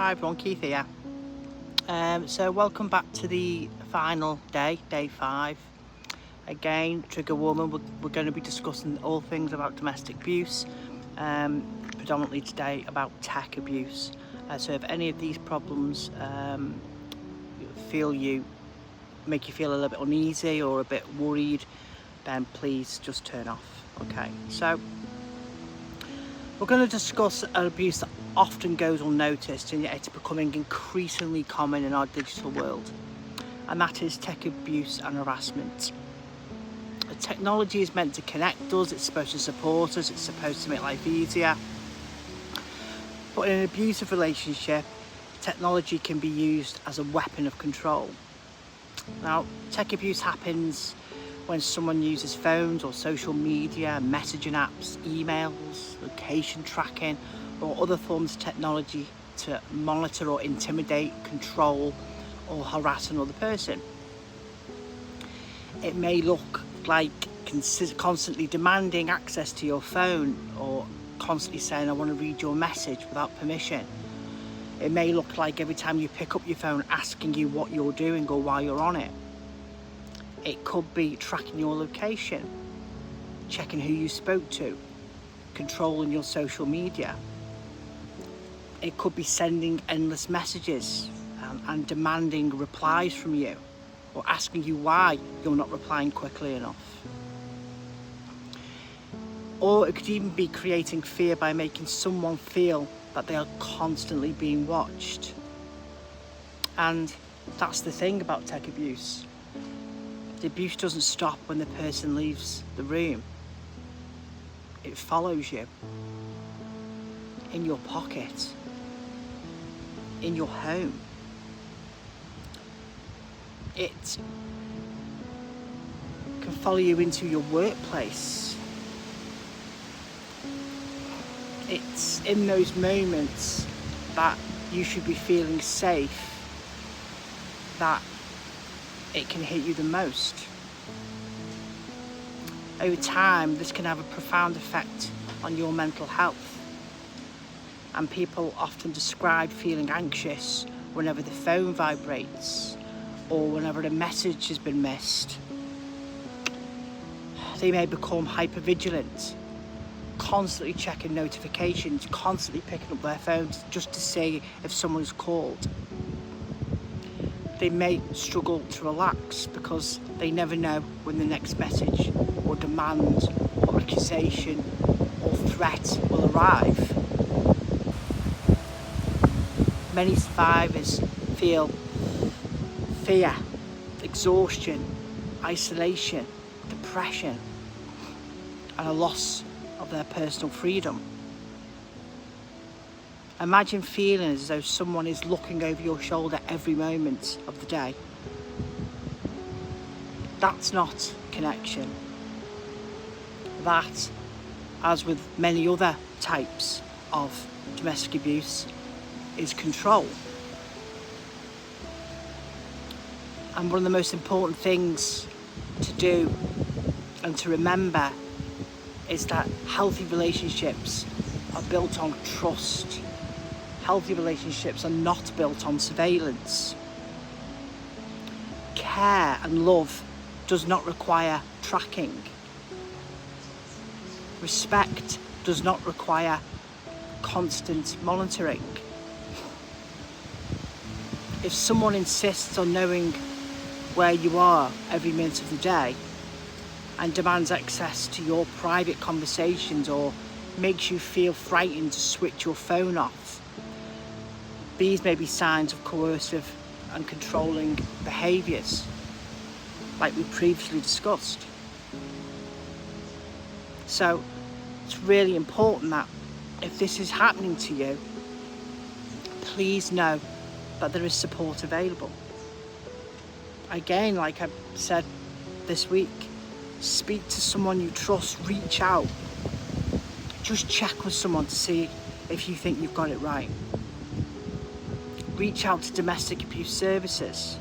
Hi everyone, Keith here. So welcome back to the final day 5. Again, trigger warning, we're going to be discussing all things about domestic abuse, predominantly today about tech abuse. So if any of these problems make you feel a little bit uneasy or a bit worried, then please just turn off. Okay, so we're going to discuss an abuse that often goes unnoticed, and yet it's becoming increasingly common in our digital world, and that is tech abuse and harassment. The technology is meant to connect us, it's supposed to support us, it's supposed to make life easier. But in an abusive relationship, technology can be used as a weapon of control. Now, tech abuse happens when someone uses phones or social media, messaging apps, emails, location tracking, or other forms of technology to monitor or intimidate, control, or harass another person. It may look like constantly demanding access to your phone, or constantly saying, I want to read your message without permission. It may look like every time you pick up your phone asking you what you're doing or why you're on it. It could be tracking your location, checking who you spoke to, controlling your social media. It could be sending endless messages and demanding replies from you, or asking you why you're not replying quickly enough. Or it could even be creating fear by making someone feel that they are constantly being watched. And that's the thing about tech abuse. The abuse doesn't stop when the person leaves the room. It follows you in your pocket, in your home. It can follow you into your workplace. It's in those moments that you should be feeling safe that it can hit you the most. Over time, this can have a profound effect on your mental health. And people often describe feeling anxious whenever the phone vibrates or whenever a message has been missed. They may become hypervigilant, constantly checking notifications, constantly picking up their phones just to see if someone's called. They may struggle to relax because they never know when the next message or demand or accusation or threat will arrive. Many survivors feel fear, exhaustion, isolation, depression, and a loss of their personal freedom. Imagine feeling as though someone is looking over your shoulder every moment of the day. That's not connection. That, as with many other types of domestic abuse, is control. And one of the most important things to do and to remember is that healthy relationships are built on trust. Healthy relationships are not built on surveillance. Care and love does not require tracking. Respect does not require constant monitoring. If someone insists on knowing where you are every minute of the day and demands access to your private conversations or makes you feel frightened to switch your phone off, these may be signs of coercive and controlling behaviours, like we previously discussed. So it's really important that if this is happening to you, please know that there is support available. Again, like I said this week, speak to someone you trust, reach out. Just check with someone to see if you think you've got it right. Reach out to domestic abuse services.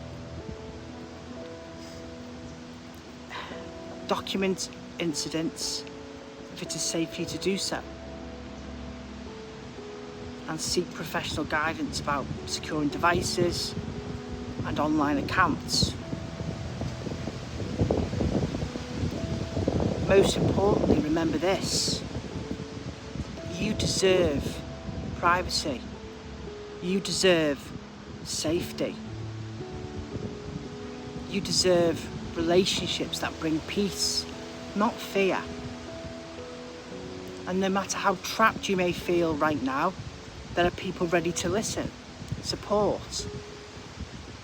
Document incidents if it is safe for you to do so. and seek professional guidance about securing devices and online accounts. Most importantly, remember this: you deserve privacy. You deserve safety. You deserve relationships that bring peace, not fear. And no matter how trapped you may feel right now, there are people ready to listen, support,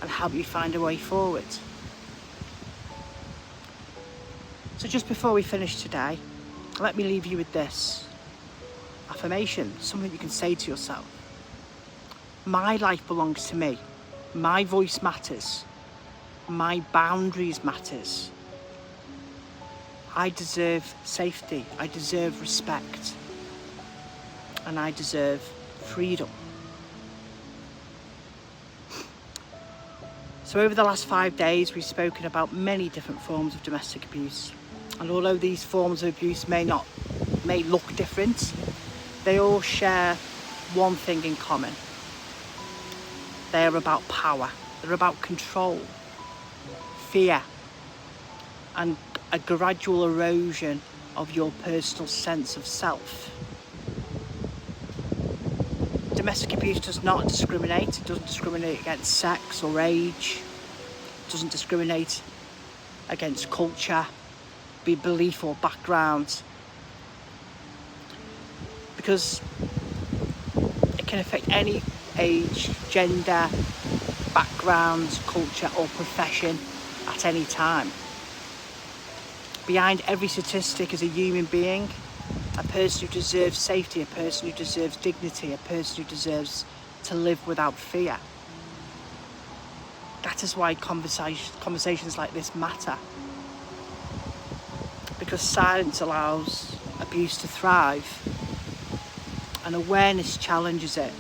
and help you find a way forward. So just before we finish today, let me leave you with this affirmation, something you can say to yourself. My life belongs to me. My voice matters. My boundaries matters. I deserve safety. I deserve respect. And I deserve freedom. So over the last 5 days, we've spoken about many different forms of domestic abuse. And although these forms of abuse may look different, they all share one thing in common. They are about power. They're about control, fear, and a gradual erosion of your personal sense of self. Domestic abuse does not discriminate. It doesn't discriminate against sex or age. It doesn't discriminate against culture, belief or background. Because it can affect any age, gender, background, culture or profession at any time. Behind every statistic is a human being, a person who deserves safety, a person who deserves dignity, a person who deserves to live without fear. That is why conversations like this matter. Because silence allows abuse to thrive, and awareness challenges it.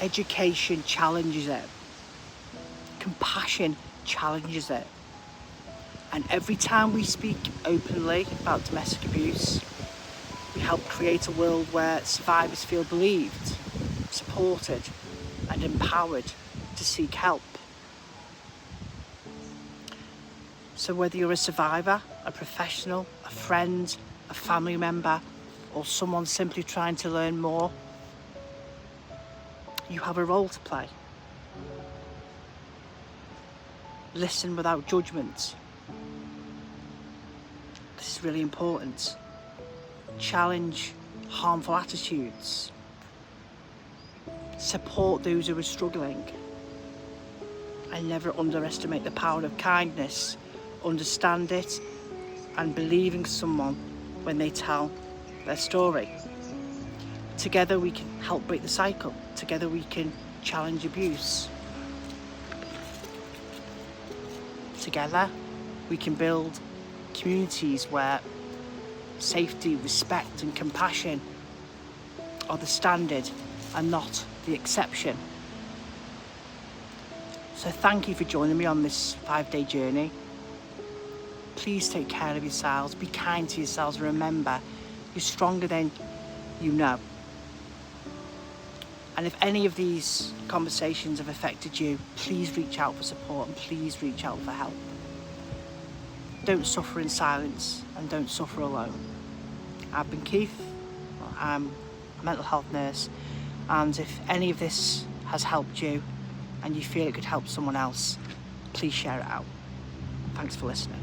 Education challenges it. Compassion challenges it. And every time we speak openly about domestic abuse, we help create a world where survivors feel believed, supported, and empowered to seek help. So whether you're a survivor, a professional, a friend, a family member, or someone simply trying to learn more, you have a role to play. Listen without judgment. This is really important. Challenge harmful attitudes. Support those who are struggling. And never underestimate the power of kindness. Understand it and believe in someone when they tell their story. Together we can help break the cycle. Together we can challenge abuse. Together we can build communities where safety, respect and compassion are the standard and not the exception. So thank you for joining me on this 5-day journey. Please take care of yourselves, be kind to yourselves, and remember, you're stronger than you know. And if any of these conversations have affected you, please reach out for support and please reach out for help. Don't suffer in silence and don't suffer alone. I've been Keith, I'm a mental health nurse, and if any of this has helped you and you feel it could help someone else, please share it out. Thanks for listening.